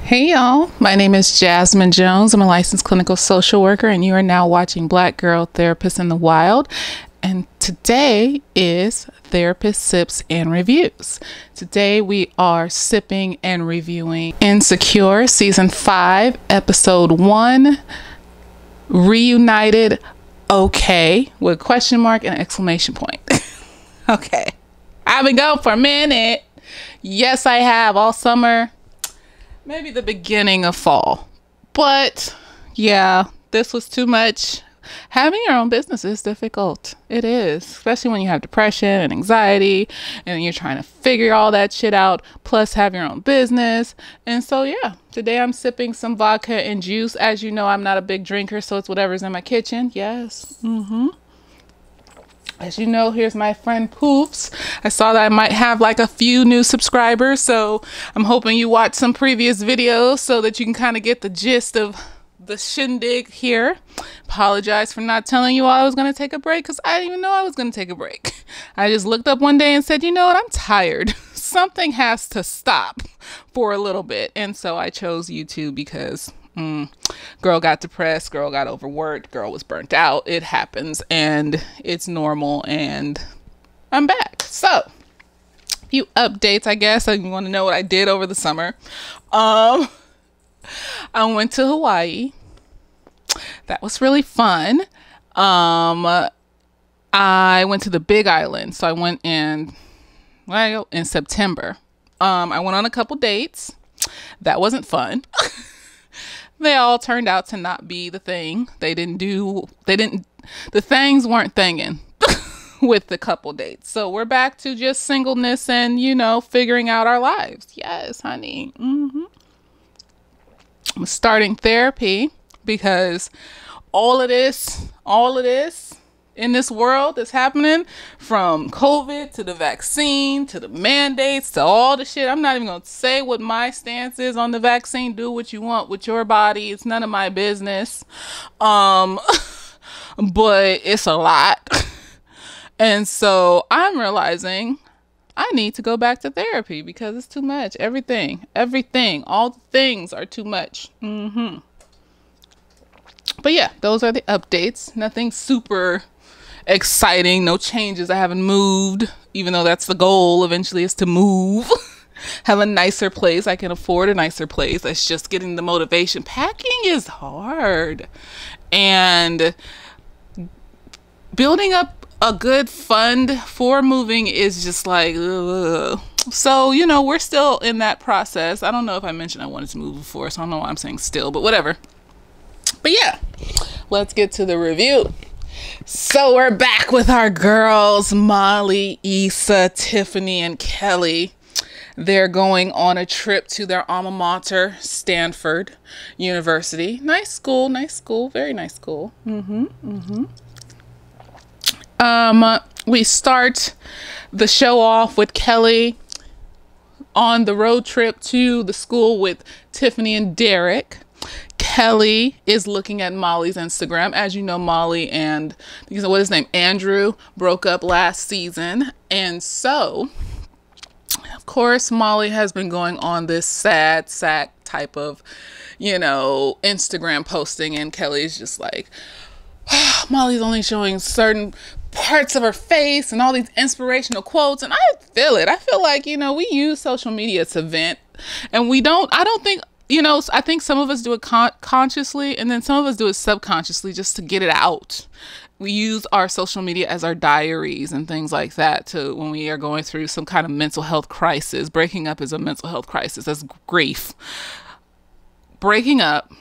Hey y'all, my name is Jasmine Jones. I'm a licensed clinical social worker and you are now watching Black Girl Therapists in the Wild. And today is Therapist Sips and Reviews. Today we are sipping and reviewing Insecure Season 5, Episode 1, Reunited Okay, with a question mark and an exclamation point. Okay, I've been going for a minute. Yes, I have, all summer. Maybe the beginning of fall. But yeah, this was too much. Having your own business is difficult. It is, especially when you have depression and anxiety and you're trying to figure all that shit out, plus have your own business. And so yeah, today I'm sipping some vodka and juice. As you know, I'm not a big drinker, so it's whatever's in my kitchen. Yes. As you know, here's my friend Poofs. I saw that I might have like a few new subscribers, so I'm hoping you watch some previous videos so that you can kind of get the gist of the shindig here. Apologize for not telling you all I was going to take a break because I didn't even know I was going to take a break. I just looked up one day and said, you know what, I'm tired. Something has to stop for a little bit. And so I chose YouTube because girl got depressed, girl got overworked, girl was burnt out. It happens and it's normal and I'm back. So a few updates, I guess. You want to know what I did over the summer. I went to Hawaii. That was really fun. I went to the Big Island. So I went in September. I went on a couple dates. That wasn't fun. They all turned out to not be the thing. The things weren't thinging with the couple dates. So we're back to just singleness and, you know, figuring out our lives. Yes, honey. I'm starting therapy because all of this in this world that's happening, from COVID to the vaccine to the mandates to all the shit. I'm not even going to say what my stance is on the vaccine. Do what you want with your body. It's none of my business. But it's a lot. And so I'm realizing I need to go back to therapy because it's too much. Everything, all the things are too much. But yeah, those are the updates. Nothing super exciting, no changes. I haven't moved, even though that's the goal eventually, is to move. Have a nicer place. I can afford a nicer place. It's just getting the motivation. Packing is hard, and building up a good fund for moving is just like, ugh. So, you know, we're still in that process. I don't know if I mentioned I wanted to move before, so I don't know why I'm saying still, but whatever. But yeah, let's get to the review. So we're back with our girls, Molly, Issa, Tiffany, and Kelly. They're going on a trip to their alma mater, Stanford University. Nice school, very nice school. We start the show off with Kelly on the road trip to the school with Tiffany and Derek. Kelly is looking at Molly's Instagram. As you know, Molly and, what is his name, Andrew, broke up last season. And so, of course, Molly has been going on this sad sack type of, you know, Instagram posting. And Kelly's just like, Molly's only showing certain parts of her face and all these inspirational quotes. And I feel it. I feel like, you know, we use social media to vent. And I don't think, you know, I think some of us do it consciously, and then some of us do it subconsciously just to get it out. We use our social media as our diaries and things like that when we are going through some kind of mental health crisis. Breaking up is a mental health crisis. That's grief. Breaking up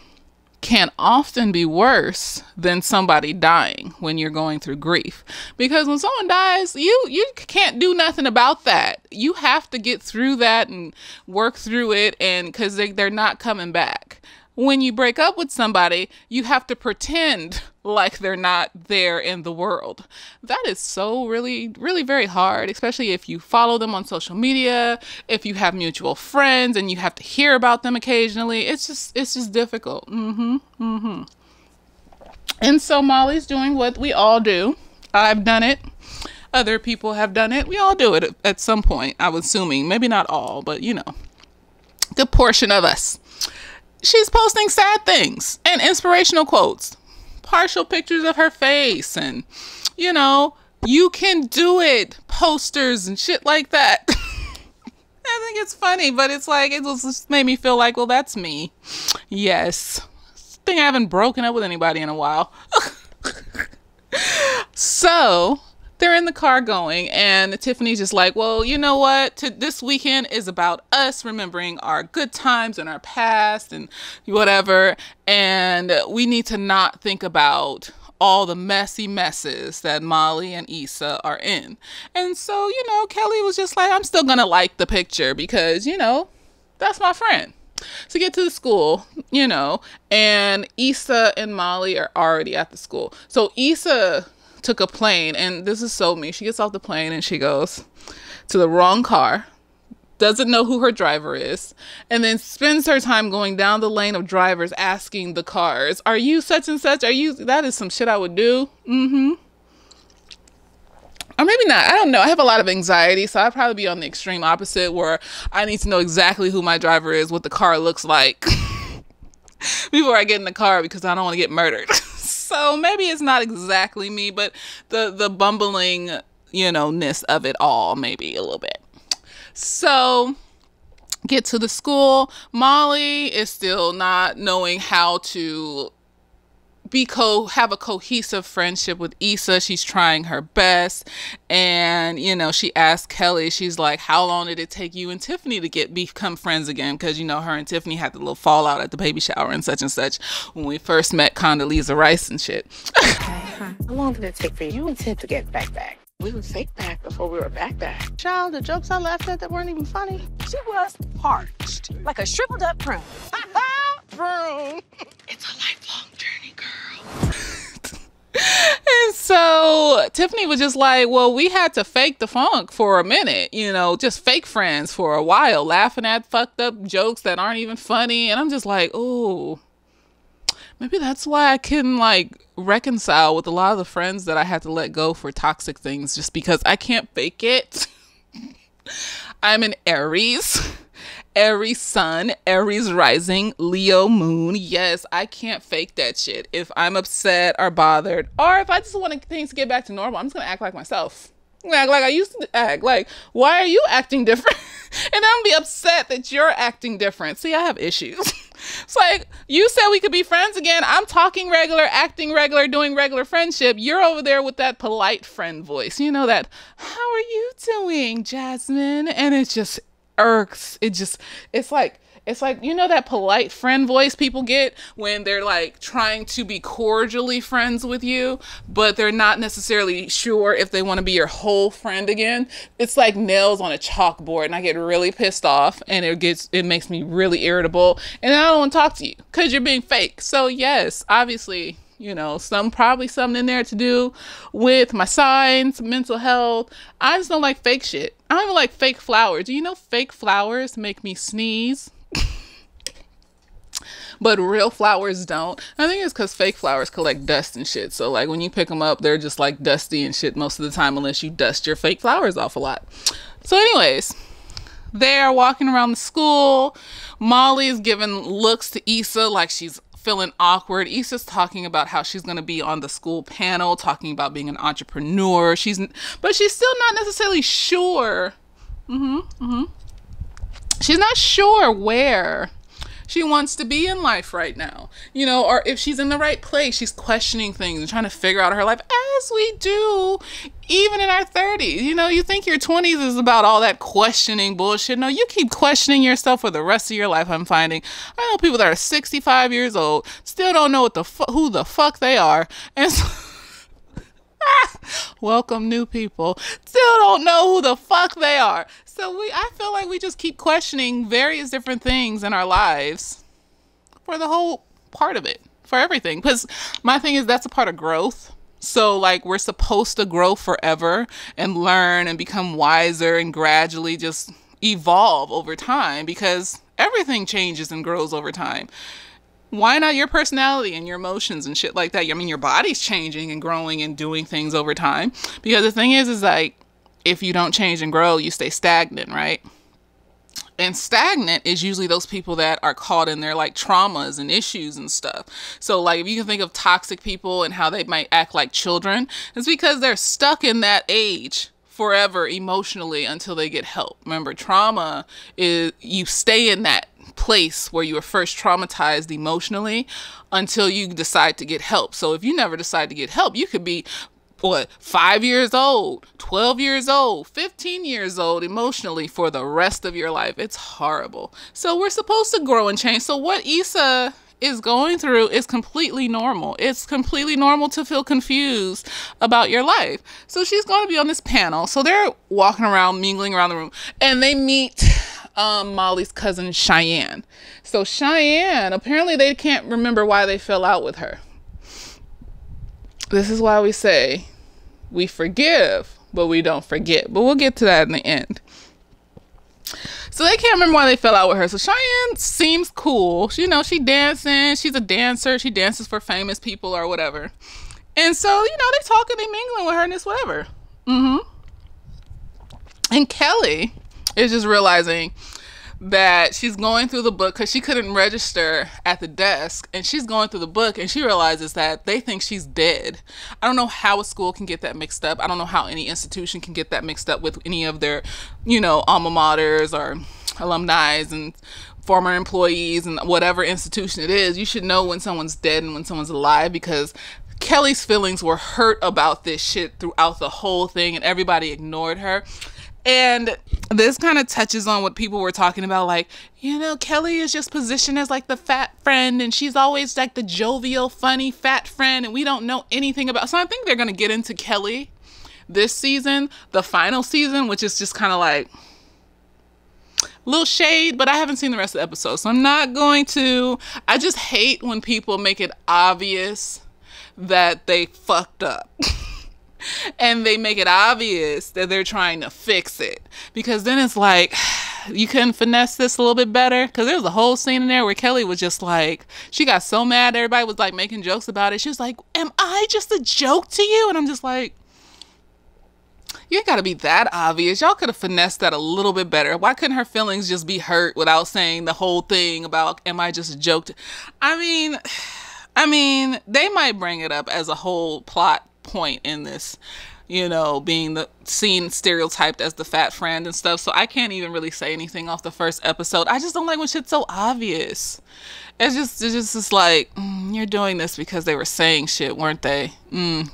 can often be worse than somebody dying when you're going through grief, because when someone dies, you can't do nothing about that. You have to get through that and work through it, and because they're not coming back. When you break up with somebody, you have to pretend like they're not there in the world. That is so really, really very hard, especially if you follow them on social media, if you have mutual friends and you have to hear about them occasionally. It's just difficult. And so Molly's doing what we all do. I've done it. Other people have done it. We all do it at some point, I'm assuming. Maybe not all, but you know, good portion of us. she's posting sad things and inspirational quotes, partial pictures of her face, and, you know, you can do it posters and shit like that. I think it's funny, but it's like, it just made me feel like, well, that's me. Yes. I think I haven't broken up with anybody in a while. So they're in the car going, and Tiffany's just like, well, you know what? This weekend is about us remembering our good times and our past and whatever. And we need to not think about all the messy messes that Molly and Issa are in. And so, you know, Kelly was just like, I'm still going to like the picture because, you know, that's my friend. So get to the school, you know, and Issa and Molly are already at the school. So Issa took a plane, and this is so me. She gets off the plane and she goes to the wrong car, doesn't know who her driver is, and then spends her time going down the lane of drivers asking the cars, are you such and such? Are you? That is some shit I would do. Or maybe not. I don't know. I have a lot of anxiety, so I'd probably be on the extreme opposite where I need to know exactly who my driver is, what the car looks like before I get in the car because I don't want to get murdered. So maybe it's not exactly me, but the bumbling, you know, ness of it all, maybe a little bit. So get to the school. Molly is still not knowing how to have a cohesive friendship with Issa. She's trying her best, and you know, she asked Kelly, she's like, how long did it take you and Tiffany to become friends again? Because, you know, her and Tiffany had the little fallout at the baby shower and such when we first met Condoleezza Rice and shit. How long did it take for you and Tiff to get back? We were fake back before we were back. Child, the jokes I laughed at that weren't even funny. She was parched, like a shriveled up prune. Prune. It's a lifelong journey, girl. And so Tiffany was just like, well, we had to fake the funk for a minute, you know, just fake friends for a while, laughing at fucked up jokes that aren't even funny. And I'm just like, oh, maybe that's why I couldn't like reconcile with a lot of the friends that I had to let go for toxic things, just because I can't fake it. I'm an Aries sun, Aries rising, Leo moon. Yes, I can't fake that shit. If I'm upset or bothered, or if I just want things to get back to normal, I'm just gonna act like myself. I'm gonna act like I used to act. Like, why are you acting different? And I'm gonna be upset that you're acting different. See, I have issues. It's like, you said we could be friends again. I'm talking regular, acting regular, doing regular friendship. You're over there with that polite friend voice. You know that, how are you doing, Jasmine? And it just irks. It's like, you know, that polite friend voice people get when they're like trying to be cordially friends with you, but they're not necessarily sure if they want to be your whole friend again. It's like nails on a chalkboard, and I get really pissed off, and it makes me really irritable, and I don't want to talk to you because you're being fake. So yes, obviously, you know, probably something in there to do with my signs, mental health. I just don't like fake shit. I don't even like fake flowers. Do you know fake flowers make me sneeze? But real flowers don't. I think it's because fake flowers collect dust and shit. So like when you pick them up, they're just like dusty and shit most of the time, unless you dust your fake flowers off a lot. So anyways, they're walking around the school. Molly is giving looks to Issa like she's feeling awkward. Issa's talking about how she's going to be on the school panel, talking about being an entrepreneur. But she's still not necessarily sure. She's not sure where she wants to be in life right now, you know, or if she's in the right place. She's questioning things and trying to figure out her life, as we do even in our 30s. You know, you think your 20s is about all that questioning bullshit. No, you keep questioning yourself for the rest of your life. I'm finding, I know people that are 65 years old still don't know who the fuck they are, and so welcome new people, still don't know who the fuck they are. So I feel like we just keep questioning various different things in our lives for the whole part of it, for everything. Because my thing is, that's a part of growth. So like, we're supposed to grow forever and learn and become wiser and gradually just evolve over time, because everything changes and grows over time. Why not your personality and your emotions and shit like that? I mean, your body's changing and growing and doing things over time. Because the thing is like, if you don't change and grow, you stay stagnant, right? And stagnant is usually those people that are caught in their like traumas and issues and stuff. So like if you can think of toxic people and how they might act like children, it's because they're stuck in that age forever emotionally until they get help. Remember, trauma is you stay in that place where you were first traumatized emotionally until you decide to get help. So if you never decide to get help, you could be 5 years old, 12 years old, 15 years old emotionally for the rest of your life. It's horrible. So we're supposed to grow and change. So what Issa is going through is completely normal. It's completely normal to feel confused about your life. So she's going to be on this panel. So they're walking around, mingling around the room, and they meet Molly's cousin Cheyenne. So Cheyenne, apparently they can't remember why they fell out with her. This is why we say we forgive, but we don't forget. But we'll get to that in the end. So they can't remember why they fell out with her. So Cheyenne seems cool. She, you know, she dancing. She's a dancer. She dances for famous people or whatever. And so, you know, they talking, they mingling with her and it's whatever. And Kelly is just realizing that she's going through the book because she couldn't register at the desk, and she's going through the book and she realizes that they think she's dead. I don't know how a school can get that mixed up. I don't know how any institution can get that mixed up with any of their, you know, alma maters or alumni and former employees and whatever institution it is. You should know when someone's dead and when someone's alive, because Kelly's feelings were hurt about this shit throughout the whole thing and everybody ignored her. And this kind of touches on what people were talking about, like, you know, Kelly is just positioned as like the fat friend, and she's always like the jovial, funny, fat friend, and we don't know anything about. So I think they're going to get into Kelly this season, the final season, which is just kind of like a little shade, but I haven't seen the rest of the episode, so I'm not going to. I just hate when people make it obvious that they fucked up. And they make it obvious that they're trying to fix it, because then it's like, you couldn't finesse this a little bit better? Because there was a whole scene in there where Kelly was just like, she got so mad, everybody was like making jokes about it. She was like, am I just a joke to you? And I'm just like, you ain't gotta be that obvious. Y'all could have finessed that a little bit better. Why couldn't her feelings just be hurt without saying the whole thing about, am I just a joke? I mean, they might bring it up as a whole plot point in this, you know, being the seen stereotyped as the fat friend and stuff. So I can't even really say anything off the first episode. I just don't like when shit's so obvious. It's just like, you're doing this because they were saying shit, weren't they?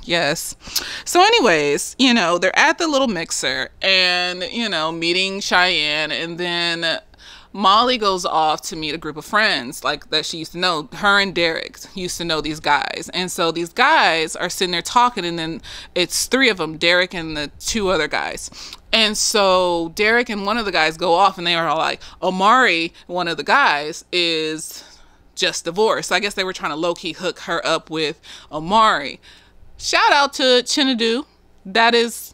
Yes. So anyways, you know, they're at the little mixer and, you know, meeting Cheyenne, and then Molly goes off to meet a group of friends like that she used to know. Her and Derek used to know these guys. And so these guys are sitting there talking, and then it's three of them, Derek and the two other guys. And so Derek and one of the guys go off, and they are all like, Amari, one of the guys, is just divorced. I guess they were trying to low-key hook her up with Amari. Shout out to Chinadu. That is,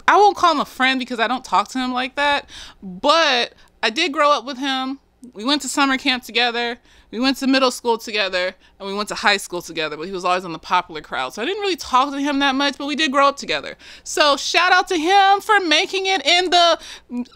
I won't call him a friend because I don't talk to him like that, but I did grow up with him. We went to summer camp together. We went to middle school together, and we went to high school together, but he was always in the popular crowd. So I didn't really talk to him that much, but we did grow up together. So shout out to him for making it in the,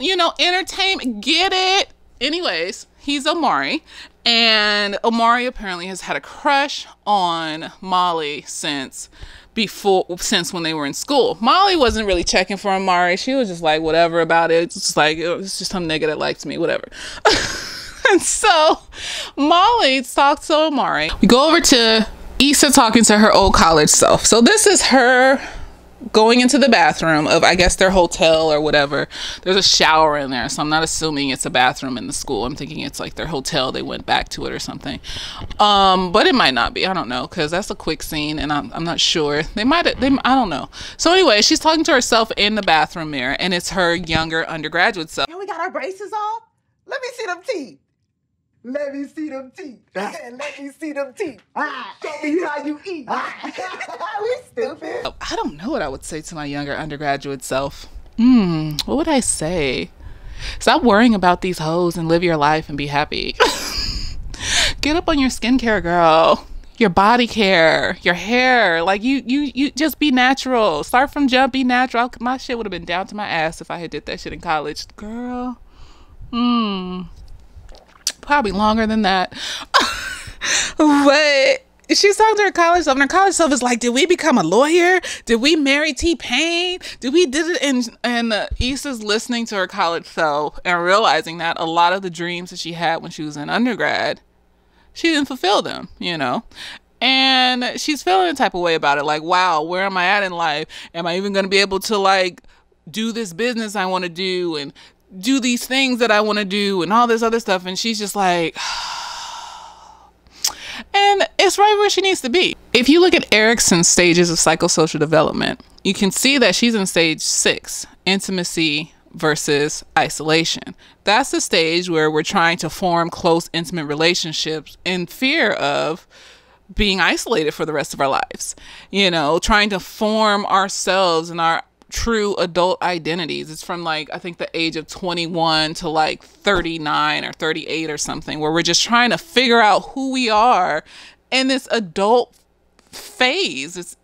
you know, entertainment. Get it? Anyways, he's Amari, and Amari apparently has had a crush on Molly since when they were in school. Molly wasn't really checking for Amari. She was just like, whatever about it. It's just like, it's just some nigga that likes me, whatever. And so Molly talks to Amari. We go over to Issa talking to her old college self. So this is her going into the bathroom of, I guess, their hotel or whatever. There's a shower in there, so I'm not assuming it's a bathroom in the school. I'm thinking it's like their hotel. They went back to it or something. But it might not be. I don't know, because that's a quick scene, and I'm not sure. I don't know. So anyway, she's talking to herself in the bathroom mirror, and it's her younger undergraduate self. And we got our braces off? Let me see them teeth. Let me see them teeth. Let me see them teeth. Show me how you eat. We stupid. I don't know what I would say to my younger undergraduate self. What would I say? Stop worrying about these hoes and live your life and be happy. Get up on your skincare, girl. Your body care, your hair. Like, you just be natural. Start from jump, be natural. My shit would have been down to my ass if I had did that shit in college. Girl. Probably longer than that. But she's talking to her college self, and her college self is like, did we become a lawyer? Did we marry T-Pain? Did we did it? And Issa's listening to her college self and realizing that a lot of the dreams that she had when she was in undergrad, she didn't fulfill them, you know? And she's feeling a type of way about it. Like, wow, where am I at in life? Am I even going to be able to, like, do this business I want to do and do these things that I want to do and all this other stuff? And she's just like, and it's right where she needs to be. If you look at Erickson's stages of psychosocial development, you can see that she's in stage 6, intimacy versus isolation. That's the stage where we're trying to form close, intimate relationships in fear of being isolated for the rest of our lives. You know, trying to form ourselves and our true adult identities. It's from, like, I think the age of 21 to like 39 or 38 or something, where we're just trying to figure out who we are in this adult phase. It's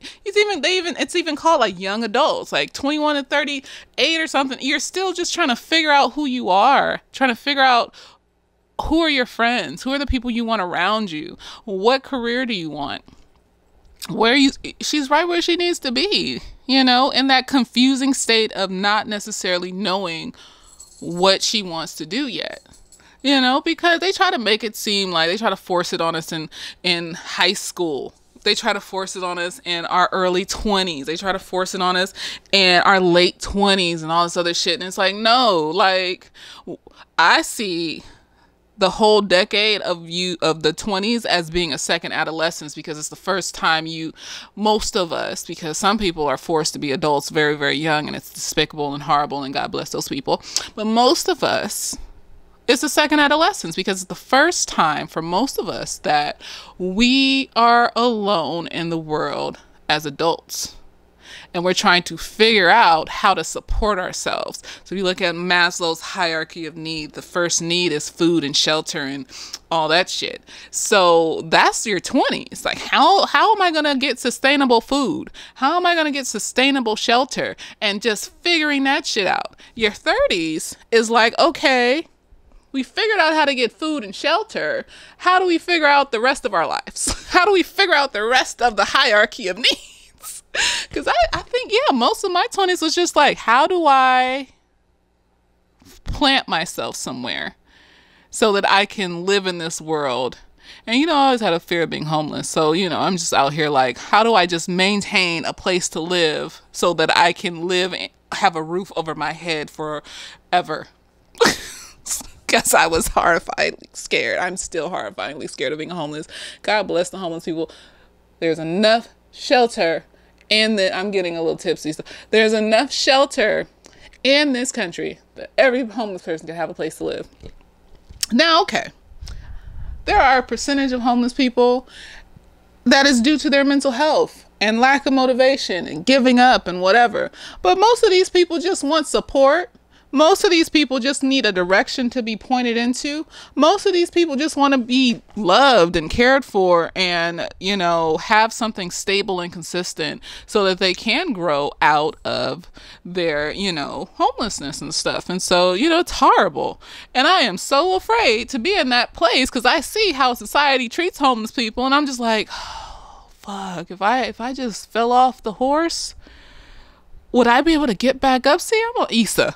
even called like young adults, like 21 to 38 or something. You're still just trying to figure out who you are, trying to figure out who are your friends, who are the people you want around you, what career do you want, she's right where she needs to be, you know, in that confusing state of not necessarily knowing what she wants to do yet. You know, because they try to make it seem like, they try to force it on us in high school. They try to force it on us in our early 20s. They try to force it on us in our late 20s and all this other shit. And it's like, no, like, I see the whole decade of the 20s as being a second adolescence, because it's the first time most of us, because some people are forced to be adults very, very young, and it's despicable and horrible, and God bless those people. But most of us, it's the second adolescence, because it's the first time for most of us that we are alone in the world as adults. And we're trying to figure out how to support ourselves. So if you look at Maslow's hierarchy of need, the first need is food and shelter and all that shit. So that's your 20s. Like, how am I going to get sustainable food? How am I going to get sustainable shelter? And just figuring that shit out. Your 30s is like, okay, we figured out how to get food and shelter. How do we figure out the rest of our lives? How do we figure out the rest of the hierarchy of needs? Because I think, yeah, most of my 20s was just like, how do I plant myself somewhere so that I can live in this world? And, you know, I always had a fear of being homeless. So, you know, I'm just out here like, how do I just maintain a place to live so that I can live and have a roof over my head forever? Because I was horrifiedly scared. I'm still horrifyingly scared of being homeless. God bless the homeless people. There's enough shelter. And I'm getting a little tipsy. So there's enough shelter in this country that every homeless person can have a place to live. Now, okay, there are a percentage of homeless people that is due to their mental health and lack of motivation and giving up and whatever. But most of these people just want support. Most of these people just need a direction to be pointed into. Most of these people just want to be loved and cared for and, you know, have something stable and consistent so that they can grow out of their, you know, homelessness and stuff. And so, you know, it's horrible. And I am so afraid to be in that place because I see how society treats homeless people. And I'm just like, oh, fuck, if I just fell off the horse, would I be able to get back up? See, I'm on Issa.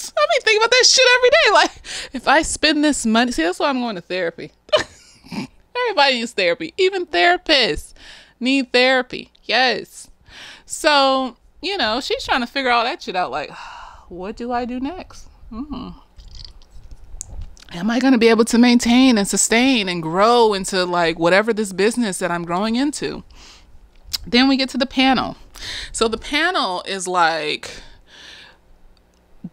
I mean, think about that shit every day. Like, if I spend this money, see, that's why I'm going to therapy. Everybody needs therapy. Even therapists need therapy. Yes. So, you know, she's trying to figure all that shit out. Like, what do I do next? Am I going to be able to maintain and sustain and grow into like whatever this business that I'm growing into? Then we get to the panel. So the panel is like,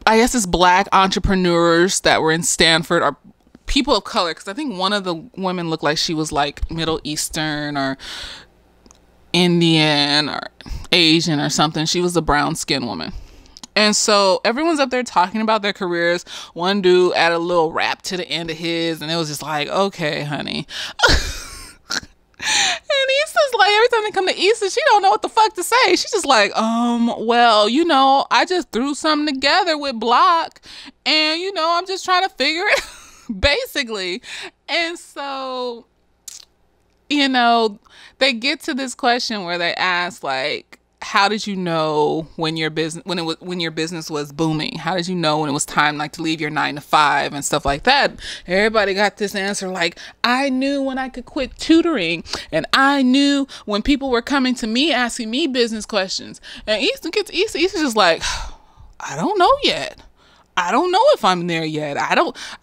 I guess it's Black entrepreneurs that were in Stanford or people of color. Because I think one of the women looked like she was like Middle Eastern or Indian or Asian or something. She was a brown skinned woman. And so everyone's up there talking about their careers. One dude added a little rap to the end of his. And it was just like, okay, honey. And Issa's like, every time then come to Issa, she don't know what the fuck to say. She's just like, well, you know, I just threw something together with Block, and, you know, I'm just trying to figure it basically. And so, you know, they get to this question where they ask, like, how did you know when your business was booming? How did you know when it was time, like, to leave your 9-to-5 and stuff like that? Everybody got this answer, like, I knew when I could quit tutoring, and I knew when people were coming to me asking me business questions. And Issa's just like, I don't know yet. I don't know if I'm there yet.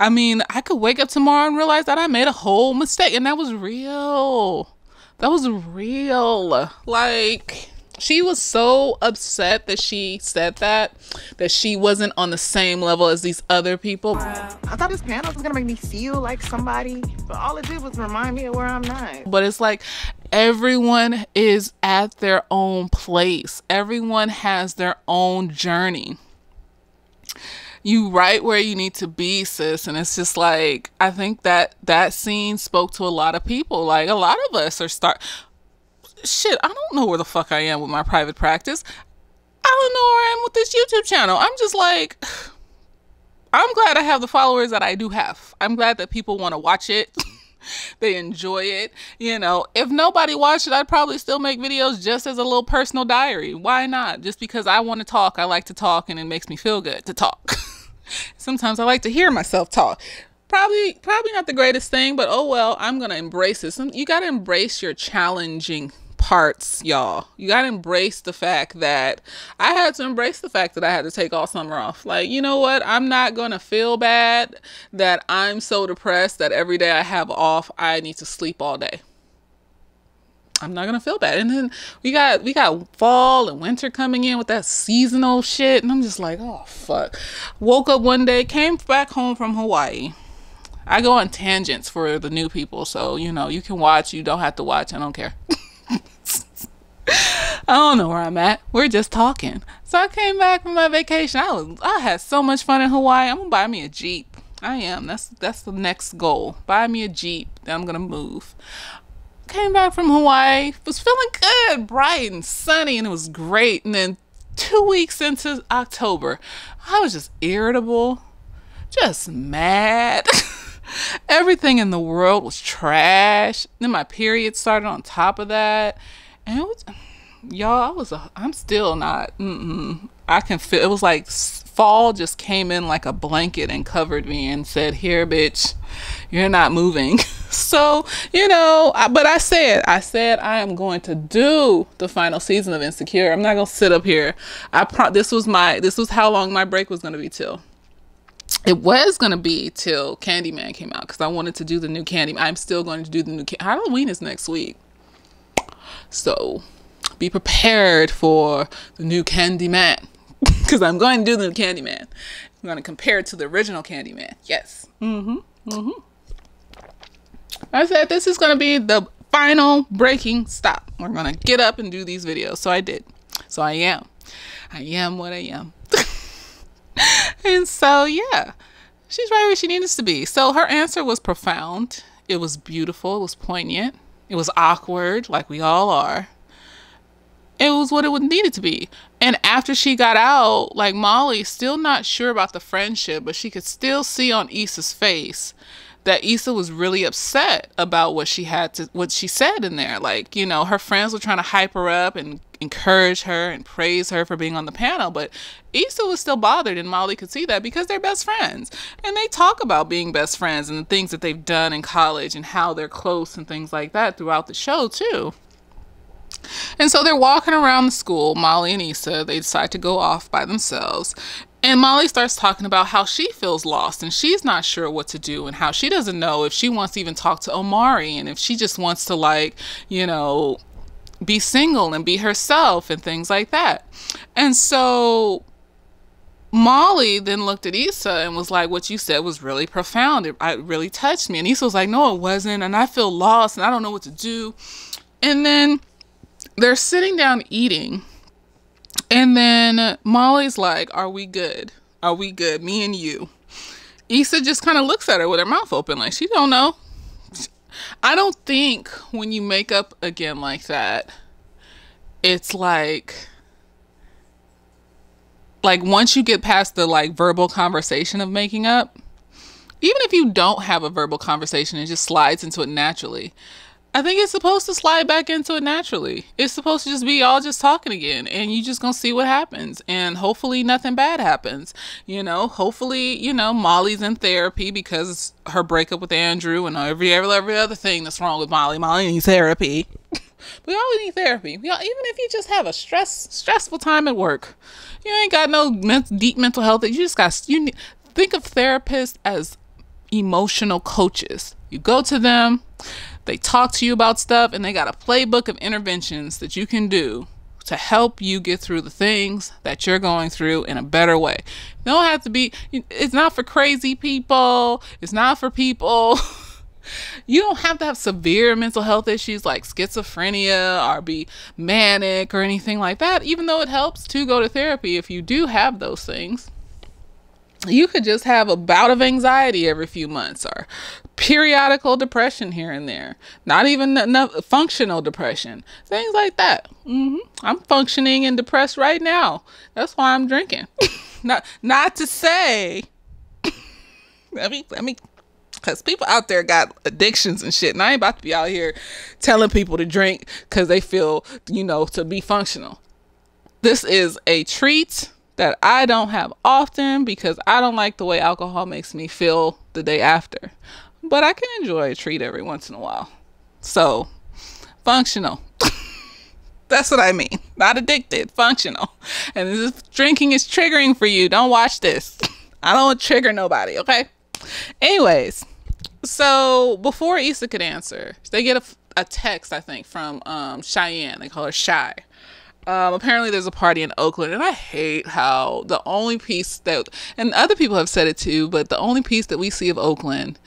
I mean, I could wake up tomorrow and realize that I made a whole mistake, and that was real. That was real. Like, she was so upset that she said that she wasn't on the same level as these other people. I thought this panel was gonna make me feel like somebody, but all it did was remind me of where I'm not. But it's like everyone is at their own place. Everyone has their own journey. You right where you need to be, sis. And it's just like, I think that scene spoke to a lot of people. Like, a lot of us are shit, I don't know where the fuck I am with my private practice. I don't know where I am with this YouTube channel. I'm just like, I'm glad I have the followers that I do have. I'm glad that people want to watch it. They enjoy it. You know, if nobody watched it, I'd probably still make videos just as a little personal diary. Why not? Just because I want to talk. I like to talk, and it makes me feel good to talk. Sometimes I like to hear myself talk. Probably not the greatest thing, but oh well, I'm going to embrace it. You got to embrace your challenging parts, y'all. You got to embrace the fact that I had to take all summer off. Like, you know what? I'm not going to feel bad that I'm so depressed that every day I have off, I need to sleep all day. I'm not going to feel bad. And then we got fall and winter coming in with that seasonal shit. And I'm just like, oh, fuck. Woke up one day, came back home from Hawaii. I go on tangents for the new people. So, you know, you can watch. You don't have to watch. I don't care. I don't know where I'm at. We're just talking. So I came back from my vacation. I had so much fun in Hawaii. I'm going to buy me a Jeep. I am. That's the next goal. Buy me a Jeep. Then I'm going to move. Came back from Hawaii, was feeling good, bright and sunny, and it was great. And then 2 weeks into October, I was just irritable, just mad. Everything in the world was trash. Then my period started on top of that. And it was, y'all, I'm still not, I can feel, it was like fall just came in like a blanket and covered me and said, here, bitch, you're not moving. So, you know, but I said I am going to do the final season of Insecure. I'm not going to sit up here. This was how long my break was going to be till. It was going to be till Candyman came out because I wanted to do the new Candyman. I'm still going to do the new Halloween is next week. So be prepared for the new Candyman because I'm going to do the new Candyman. I'm going to compare it to the original Candyman. Yes. I said this is going to be the final breaking stop. We're going to get up and do these videos. So I did. So I am what I am. And so, yeah, she's right where she needs to be. So her answer was profound. It was beautiful. It was poignant. It was awkward, like we all are. It was what it would needed to be. And after she got out, like Molly, still not sure about the friendship, but she could still see on Issa's face that Issa was really upset about what she said in there. Like, you know, her friends were trying to hype her up and encourage her and praise her for being on the panel, but Issa was still bothered, and Molly could see that because they're best friends. And they talk about being best friends and the things that they've done in college and how they're close and things like that throughout the show too. And so they're walking around the school, Molly and Issa. They decide to go off by themselves. And Molly starts talking about how she feels lost and she's not sure what to do and how she doesn't know if she wants to even talk to Amari and if she just wants to, like, you know, be single and be herself and things like that. And so Molly then looked at Issa and was like, what you said was really profound. It really touched me. And Issa was like, no, it wasn't. And I feel lost and I don't know what to do. And then they're sitting down eating. And then Molly's like, are we good? Are we good? Me and you. Issa just kind of looks at her with her mouth open like she don't know. I don't think when you make up again like that, it's like once you get past the like verbal conversation of making up, even if you don't have a verbal conversation, it just slides into it naturally. I think it's supposed to slide back into it naturally. It's supposed to just be all just talking again, and you just gonna see what happens, and hopefully nothing bad happens. You know, hopefully, you know, Molly's in therapy because her breakup with Andrew and every other thing that's wrong with Molly. Molly needs therapy. We all need therapy. Even if you just have a stressful time at work, you ain't got no deep mental health. Think of therapists as emotional coaches. You go to them, they talk to you about stuff, and they got a playbook of interventions that you can do to help you get through the things that you're going through in a better way. You don't have to be, it's not for crazy people. It's not for people. You don't have to have severe mental health issues like schizophrenia or be manic or anything like that, even though it helps to go to therapy if you do have those things. You could just have a bout of anxiety every few months or periodical depression here and there. Not even enough functional depression. Things like that. I'm functioning and depressed right now. That's why I'm drinking. Not to say, let me, because people out there got addictions and shit. And I ain't about to be out here telling people to drink because they feel, you know, to be functional. This is a treat that I don't have often because I don't like the way alcohol makes me feel the day after. But I can enjoy a treat every once in a while. So, functional. That's what I mean. Not addicted, functional. And if drinking is triggering for you, don't watch this. I don't want to trigger nobody, okay? Anyways, so before Issa could answer, they get a text, I think, from Cheyenne. They call her Shy. Apparently there's a party in Oakland, and I hate how the only piece that, and other people have said it too, but the only piece that we see of Oakland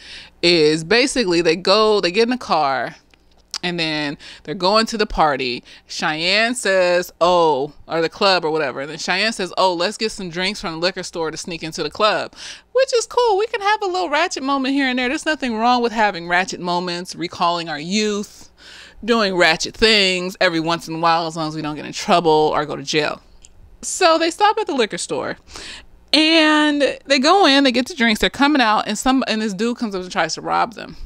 is basically they get in a car and then they're going to the party. Cheyenne says, or the club or whatever. And then Cheyenne says, let's get some drinks from the liquor store to sneak into the club, which is cool. We can have a little ratchet moment here and there. There's nothing wrong with having ratchet moments, recalling our youth, doing ratchet things every once in a while, as long as we don't get in trouble or go to jail. So they stop at the liquor store and they go in, they get the drinks, they're coming out, and this dude comes up and tries to rob them.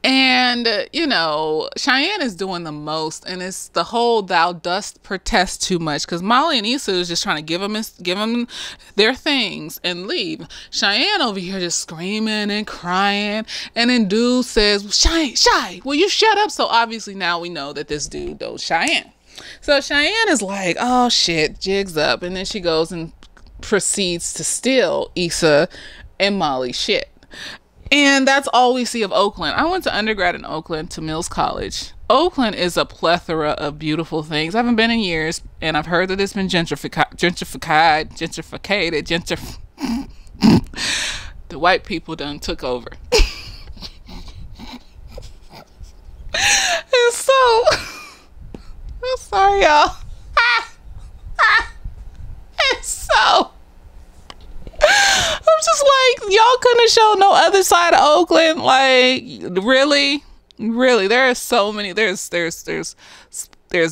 And, you know, Cheyenne is doing the most, and it's the whole thou dost protest too much, because Molly and Issa is just trying to give them their things and leave. Cheyenne over here just screaming and crying, and then dude says, Shy, will you shut up? So obviously now we know that this dude knows Cheyenne. So Cheyenne is like, oh shit, jig's up, and then she goes and proceeds to steal Issa and Molly's shit. And that's all we see of Oakland. I went to undergrad in Oakland, to Mills College. Oakland is a plethora of beautiful things. I haven't been in years, and I've heard that it's been gentrified. The white people done took over. And so, I'm sorry, y'all. And so, I'm just like, y'all couldn't have shown no other side of Oakland. Like, really, there are so many. There's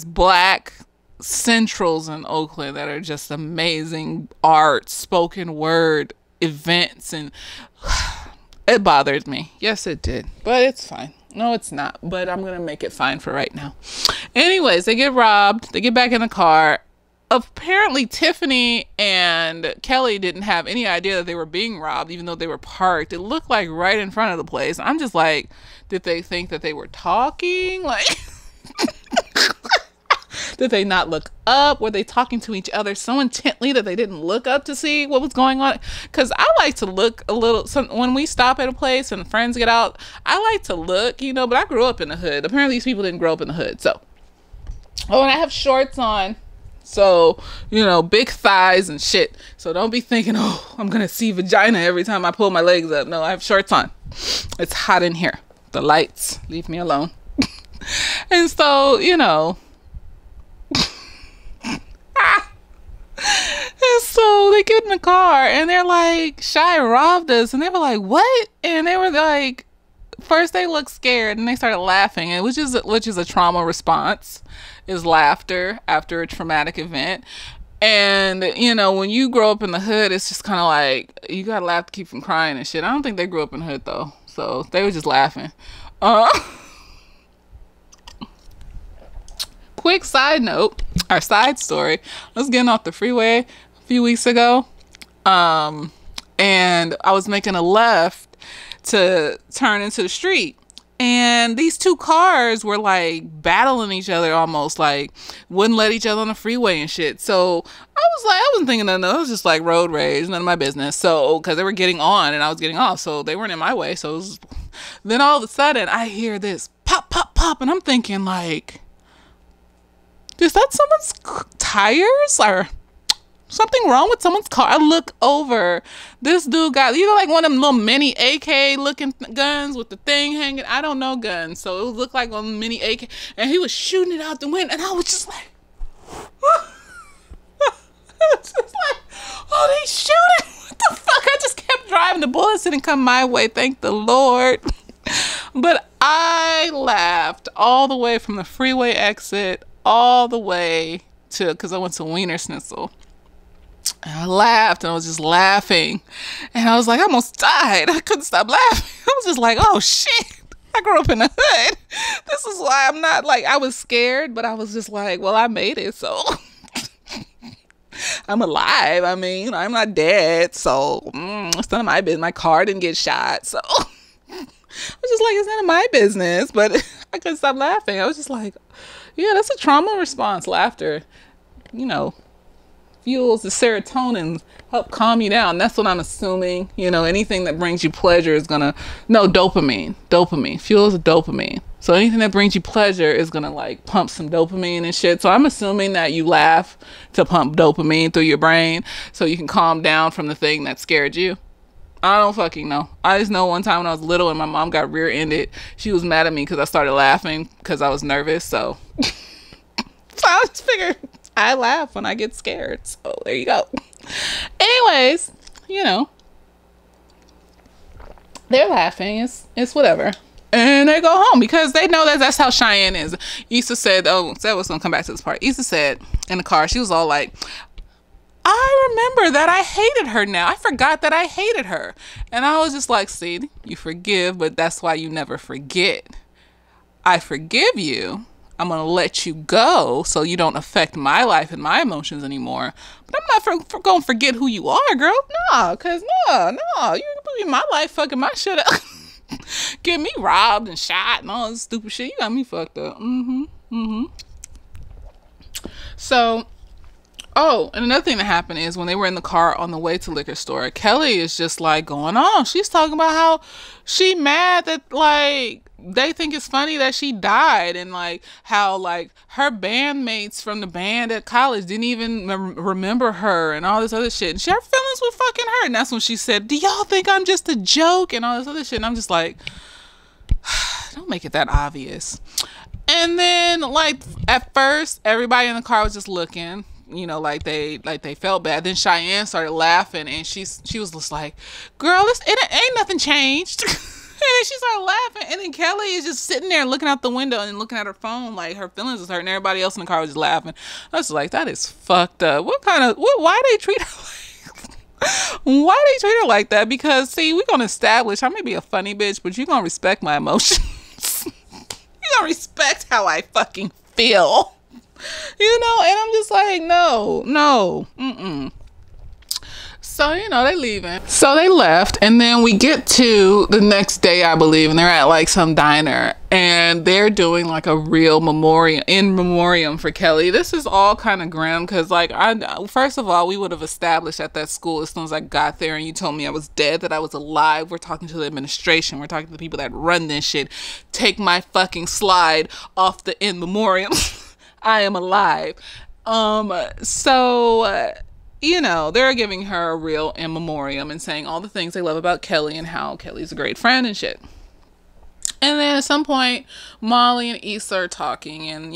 black centrals in Oakland that are just amazing art, spoken word events, and it bothered me. Yes, it did, but it's fine. No, it's not, but I'm gonna make it fine for right now. Anyways, they get robbed. They get back in the car. Apparently Tiffany and Kelly didn't have any idea that they were being robbed, even though they were parked. It looked like right in front of the place. I'm just like, did they think that they were talking? Like, did they not look up? Were they talking to each other so intently that they didn't look up to see what was going on? Because I like to look a little, when we stop at a place and friends get out, I like to look, you know, but I grew up in the hood. Apparently these people didn't grow up in the hood. So, and I have shorts on. So, you know, big thighs and shit. So don't be thinking, oh, I'm going to see vagina every time I pull my legs up. No, I have shorts on. It's hot in here. The lights, leave me alone. And so, you know. And so they get in the car and they're like, Shy robbed us. And they were like, what? And they were like, first they looked scared and they started laughing, and which is a trauma response, is laughter after a traumatic event. And you know, when you grow up in the hood, it's just kind of like you gotta laugh to keep from crying and shit. I don't think they grew up in the hood though, so they were just laughing. Quick side note, our side story. I was getting off the freeway a few weeks ago, and I was making a left to turn into the street. And these two cars were like battling each other, almost like wouldn't let each other on the freeway and shit. So I wasn't thinking nothing. It was just like road rage, none of my business. So, cause they were getting on and I was getting off, so they weren't in my way. So then all of a sudden I hear this pop, pop, pop. And I'm thinking like, is that someone's tires or something wrong with someone's car? I look over. This dude got either like one of them little mini AK looking guns with the thing hanging. I don't know guns, so it looked like a mini AK, and he was shooting it out the window, and I was just like, I was just like, oh, they shooting! What the fuck? I just kept driving. The bullets didn't come my way, thank the Lord. But I laughed all the way from the freeway exit all the way to, because I went to Wiener Schnitzel. And I laughed, and I was just laughing, and I was like, I almost died. I couldn't stop laughing. I was just like, oh shit, I grew up in the hood. This is why I'm not like, I was scared, but I was just like, well, I made it, so I'm alive. I mean, I'm not dead, so it's none of my business. My car didn't get shot, so I was just like, it's none of my business. But I couldn't stop laughing. I was just like, yeah, that's a trauma response. Laughter, you know, fuels the serotonin, help calm you down. That's what I'm assuming. You know, anything that brings you pleasure is gonna, no, dopamine fuels the dopamine. So anything that brings you pleasure is gonna like pump some dopamine and shit. So I'm assuming that you laugh to pump dopamine through your brain so you can calm down from the thing that scared you. I don't fucking know. I just know one time when I was little and my mom got rear-ended, she was mad at me because I started laughing because I was nervous. So I just figured I laugh when I get scared. So there you go. Anyways, you know, they're laughing. It's whatever. And they go home because they know that that's how Cheyenne is. Issa said, oh, Seth was going to come back to this part. Issa said in the car, she was all like, I remember that I hated her now. I forgot that I hated her. And I was just like, see, you forgive, but that's why you never forget. I forgive you. I'm going to let you go so you don't affect my life and my emotions anymore. But I'm not going to forget who you are, girl. No, because no, you put in my life fucking my shit up. Get me robbed and shot and all this stupid shit. You got me fucked up. So, oh, and another thing that happened is when they were in the car on the way to liquor store, Kelly is just like going on. She's talking about how she mad that like they think it's funny that she died, and like how like her bandmates from the band at college didn't even remember her and all this other shit. And her feelings were fucking hurt. And that's when she said, do y'all think I'm just a joke and all this other shit? And I'm just like, don't make it that obvious. And then like at first everybody in the car was just looking, you know, like they felt bad. Then Cheyenne started laughing, and she was just like, girl, it ain't nothing changed. And then she started laughing, and then Kelly is just sitting there looking out the window and looking at her phone like her feelings is hurt, and everybody else in the car was just laughing. I was like, that is fucked up. Why they treat her like that? Because see, we're gonna establish I may be a funny bitch, but you're gonna respect my emotions. You're gonna respect how I fucking feel. You know, and I'm just like, no. So, you know, they leaving. So they left, and then we get to the next day, I believe, and they're at like some diner, and they're doing like a real in memoriam for Kelly. This is all kind of grim because like first of all, we would have established at that school as soon as I got there and you told me I was dead, that I was alive. We're talking to the administration. We're talking to the people that run this shit. Take my fucking slide off the in memoriam. I am alive. You know, they're giving her a real in memoriam and saying all the things they love about Kelly and how Kelly's a great friend and shit. And then at some point, Molly and Issa are talking, and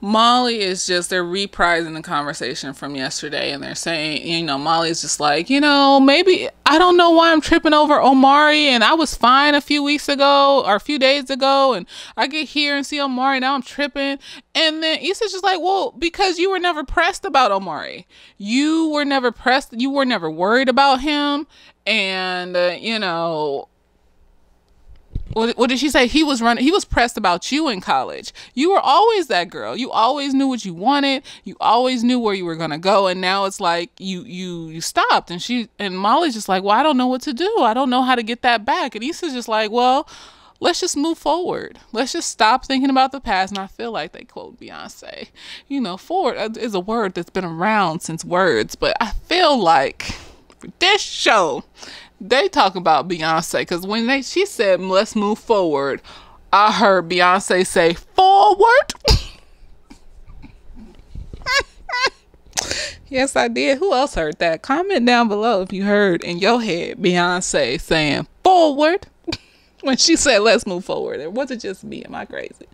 Molly is just, they're reprising the conversation from yesterday, and they're saying, Molly's just like, maybe, I don't know why I'm tripping over Amari, and I was fine a few weeks ago, or a few days ago, and I get here and see Amari, now I'm tripping. And then Issa's just like, well, because you were never pressed about Amari. You were never pressed, you were never worried about him, and, what did she say? He was pressed about you in college. You were always that girl. You always knew what you wanted. You always knew where you were going to go. And now it's like you stopped. And Molly's just like, well, I don't know what to do. I don't know how to get that back. And Issa's just like, well, let's just move forward. Let's just stop thinking about the past. And I feel like they quote Beyonce. Forward is a word that's been around since words. But I feel like for this show, they talk about Beyonce, because when she said, let's move forward, I heard Beyonce say, forward. Yes, I did. Who else heard that? Comment down below if you heard in your head Beyonce saying forward when she said, let's move forward. Or was it just me? Am I crazy?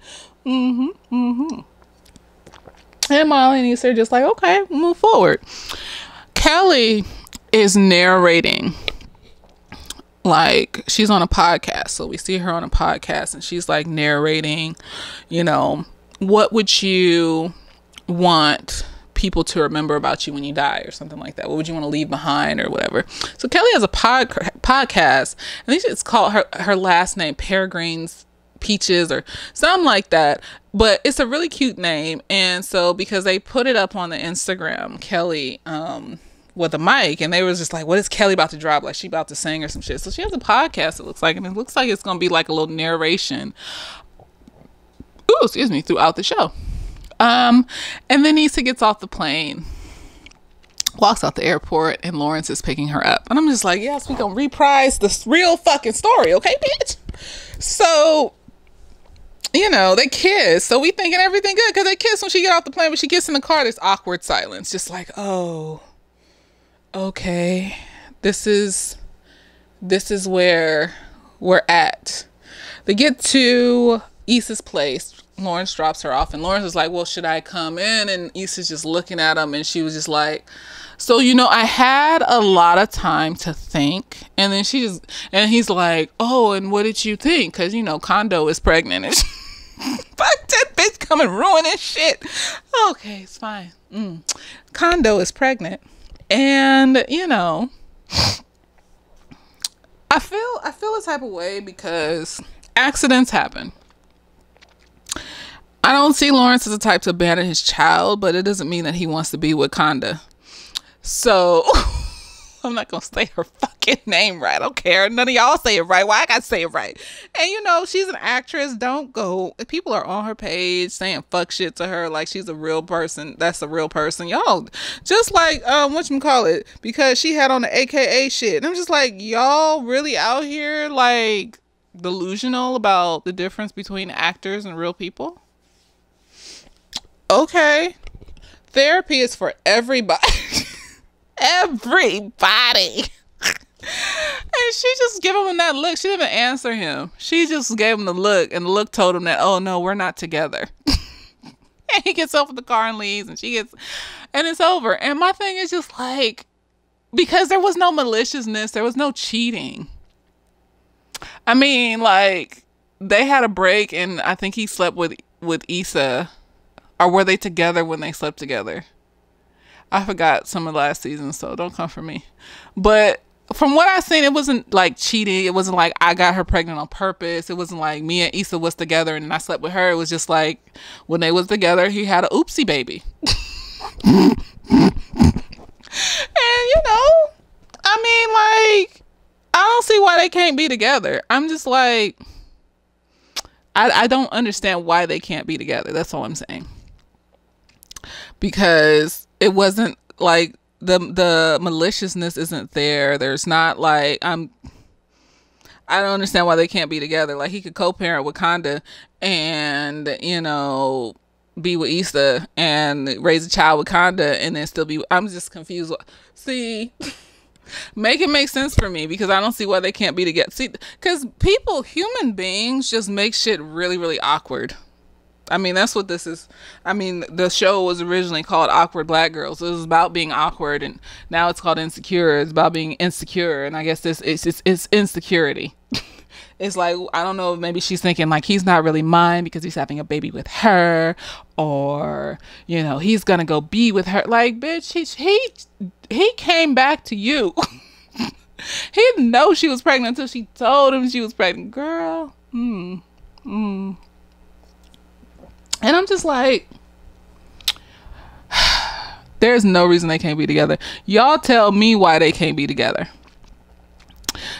And Molly and Issa are just like, okay, move forward. Kelly is narrating. Like, she's on a podcast, so we see her on a podcast, and she's like narrating, what would you want people to remember about you when you die, or something like that? What would you want to leave behind, or whatever? So Kelly has a podcast. I think it's called her last name, Peregrine's Peaches, or something like that. But it's a really cute name, and so because they put it up on the Instagram, Kelly, with a mic, and they was just like, what is Kelly about to drop? Like, she about to sing or some shit. So she has a podcast, it looks like, and it looks like it's gonna be like a little narration, throughout the show. And then Issa gets off the plane, walks out the airport, and Lawrence is picking her up, and I'm just like, yes, we gonna reprise this real fucking story, okay, bitch? So they kiss, so we thinking everything good, because they kiss when she get off the plane. When she gets in the car, there's awkward silence, just like, oh, okay, this is where we're at. They get to Issa's place. Lawrence drops her off, and Lawrence is like, well, should I come in? And Issa's just looking at him, and she was just like, so, I had a lot of time to think. And then and he's like, oh, and what did you think? Because, Kondo is pregnant. And fuck that bitch coming ruining shit. Okay, it's fine. Kondo is pregnant. And, I feel a type of way because accidents happen. I don't see Lawrence as the type to abandon his child, but it doesn't mean that he wants to be with Conda. So, I'm not going to say her fucking name right. I don't care. None of y'all say it right. Why I got to say it right? And, she's an actress. Don't go. People are on her page saying fuck shit to her like she's a real person. That's a real person. Y'all, just like, whatchamacallit, because she had on the AKA shit. And I'm just like, y'all really out here, like, delusional about the difference between actors and real people? Okay. Therapy is for everybody. Everybody. And she just gave him that look. She didn't even answer him. She just gave him the look, and the look told him that, oh no, we're not together. And he gets off of the car and leaves, and and it's over. And my thing is just like, because there was no maliciousness, there was no cheating. I mean, like, they had a break, and I think he slept with Issa. Or were they together when they slept together? I forgot some of last season, so don't come for me. But from what I've seen, it wasn't like cheating. It wasn't like I got her pregnant on purpose. It wasn't like me and Issa was together and I slept with her. It was just like when they was together, he had a oopsie baby. And I mean, like, I don't see why they can't be together. I'm just like, I don't understand why they can't be together. That's all I'm saying. Because it wasn't like the maliciousness isn't there. There's not like, I don't understand why they can't be together. Like, he could co-parent with Conda and, be with Issa and raise a child with Conda and then still be, I'm just confused. See, Make it make sense for me, because I don't see why they can't be together. See, because human beings just make shit really, really awkward. I mean, that's what this is. I mean, the show was originally called Awkward Black Girls. It was about being awkward, and now it's called Insecure. It's about being insecure, and I guess it's insecurity. It's like, I don't know, maybe she's thinking like he's not really mine because he's having a baby with her, or, you know, he's gonna go be with her. Like, bitch, he came back to you. He didn't know she was pregnant until she told him she was pregnant. Girl. And I'm just like, there's no reason they can't be together. Y'all tell me why they can't be together.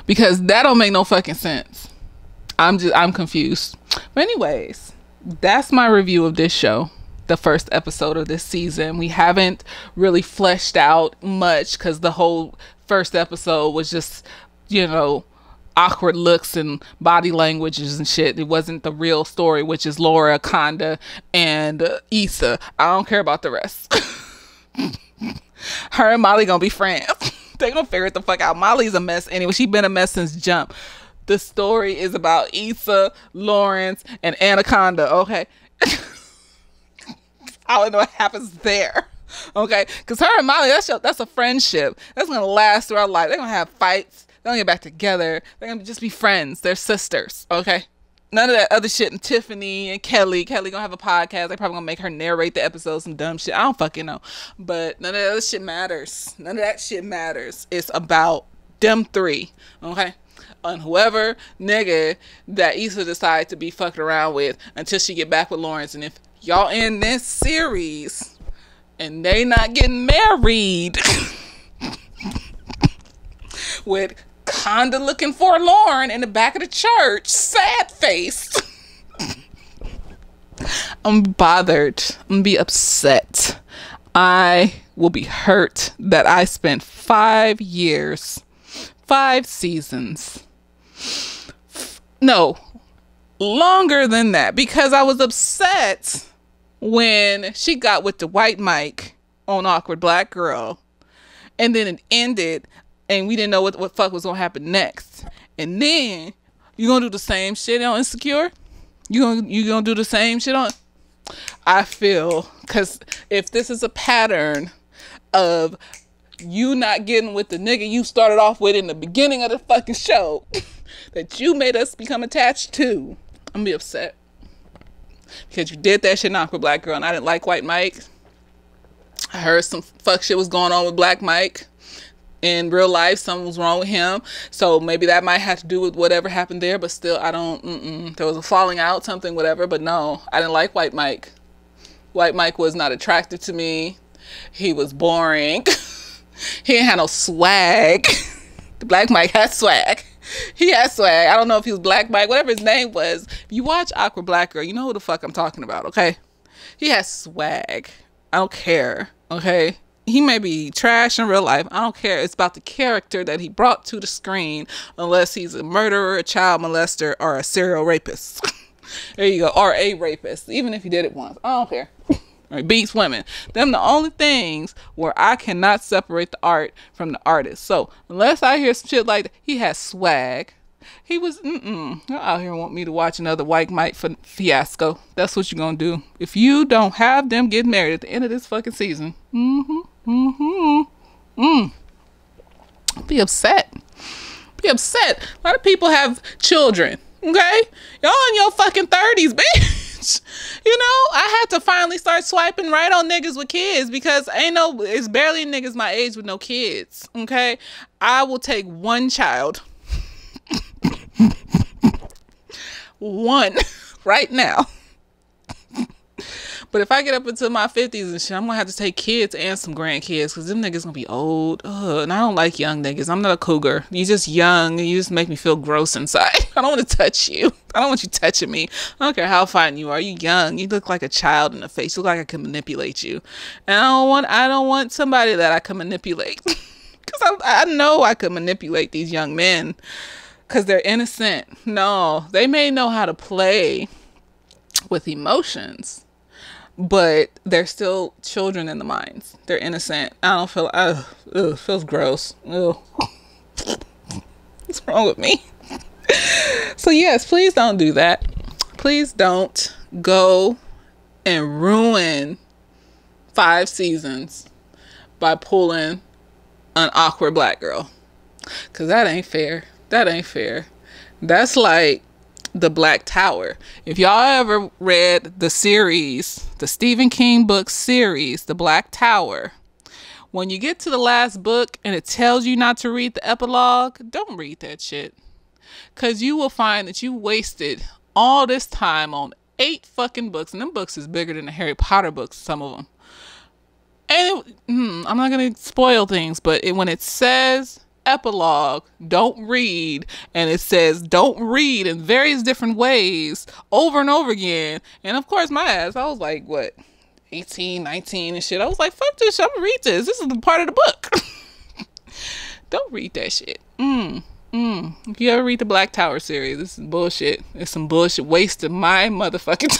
Because that don't make no fucking sense. I'm confused. But anyways, that's my review of this show. The first episode of this season. We haven't really fleshed out much because the whole first episode was just, you know, awkward looks and body languages and shit. It wasn't the real story, which is Laura, Conda, and Issa. I don't care about the rest. Her and Molly gonna be friends. They gonna figure it the fuck out. Molly's a mess anyway. She been a mess since jump. The story is about Issa, Lawrence, and Anaconda. Okay. I don't know what happens there. Okay, because her and Molly, that's a friendship that's gonna last throughout life. They're gonna have fights. They're gonna get back together. They're gonna just be friends. They're sisters. Okay, none of that other shit. And Tiffany and Kelly gonna have a podcast. They're probably gonna make her narrate the episodes, some dumb shit. I don't fucking know. But none of that other shit matters. None of that shit matters. It's about them three. Okay. On whoever nigga that Issa decides to be fucked around with until she get back with Lawrence. And if y'all in this series and they not getting married with Conda looking forlorn in the back of the church, sad face, I'm bothered. I'm gonna be upset. I will be hurt that I spent 5 years, 5 seasons, no, longer than that, because I was upset when she got with the white Mike on Awkward Black Girl, and then it ended and we didn't know what fuck was gonna happen next. And then you gonna do the same shit on Insecure? You gonna do the same shit on? I feel, because if this is a pattern of you not getting with the nigga you started off with in the beginning of the fucking show that you made us become attached to, I'm gonna be upset. Because you did that shit in Awkward Black Girl and I didn't like white Mike. I heard some fuck shit was going on with Black Mike. In real life, something was wrong with him. So maybe that might have to do with whatever happened there. But still, I don't, there was a falling out, something, whatever. But no, I didn't like white Mike. White Mike was not attractive to me. He was boring. He didn't have no swag. The Black Mike had swag. He had swag. I don't know if he was Black Mike, whatever his name was. If you watch Awkward Black Girl, you know who the fuck I'm talking about, okay? He has swag. I don't care, okay? He may be trash in real life. I don't care. It's about the character that he brought to the screen, unless he's a murderer, a child molester, or a serial rapist. There you go. Or a rapist. Even if he did it once. I don't care. Or he beats women. Them the only things where I cannot separate the art from the artist. So, unless I hear some shit like that, he has swag. He was, You're out here want me to watch another white Mike fiasco. That's what you're gonna do. If you don't have them get married at the end of this fucking season. Be upset. Be upset. A lot of people have children. Okay? Y'all in your fucking 30s, bitch. You know, I had to finally start swiping right on niggas with kids because it's barely niggas my age with no kids. Okay? I will take one child. One right now. But if I get up into my 50s and shit, I'm gonna have to take kids and some grandkids because them niggas gonna be old. And I don't like young niggas. I'm not a cougar. You just young and you just make me feel gross inside. I don't want to touch you. I don't want you touching me. I don't care how fine you are. You young. You look like a child in the face. You look like I can manipulate you. And I don't want somebody that I can manipulate. Because I know I could manipulate these young men because they're innocent. No, they may know how to play with emotions, but they're still children in the minds. They're innocent. I don't feel, it feels gross. Ugh. What's wrong with me? So yes, please don't do that. Please don't go and ruin 5 seasons by pulling an awkward black girl. Cause that ain't fair. That ain't fair. That's like the Black Tower. If y'all ever read the series, the Stephen King book series, The Black Tower, when you get to the last book and it tells you not to read the epilogue, don't read that shit. Cause you will find that you wasted all this time on 8 fucking books. And them books is bigger than the Harry Potter books, some of them. And I'm not going to spoil things, but when it says epilogue, don't read, and it says don't read in various different ways over and over again. And of course, my ass, I was like, what, 18, 19 and shit. I was like, fuck this shit, I'm gonna read this. This is the part of the book. Don't read that shit. If you ever read the Black Tower series, this is bullshit. It's some bullshit. Wasted my motherfucking time.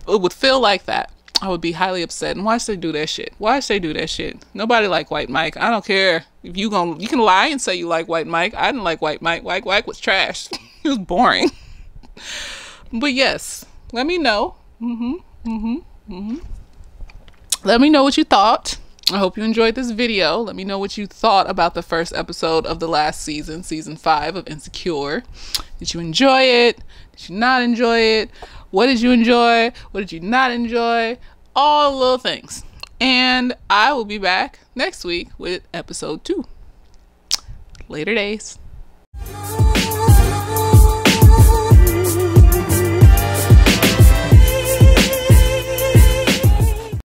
It would feel like that. I would be highly upset. And why should they do that shit? Why should they do that shit? Nobody like White Mike. I don't care. If you can lie and say you like White Mike. I didn't like White Mike. White Mike was trash. It was boring. But yes, let me know. Let me know what you thought. I hope you enjoyed this video. Let me know what you thought about the first episode of the last season, season 5 of Insecure. Did you enjoy it? Did you not enjoy it? What did you enjoy? What did you not enjoy? All little things. And I will be back next week with episode 2. Later days.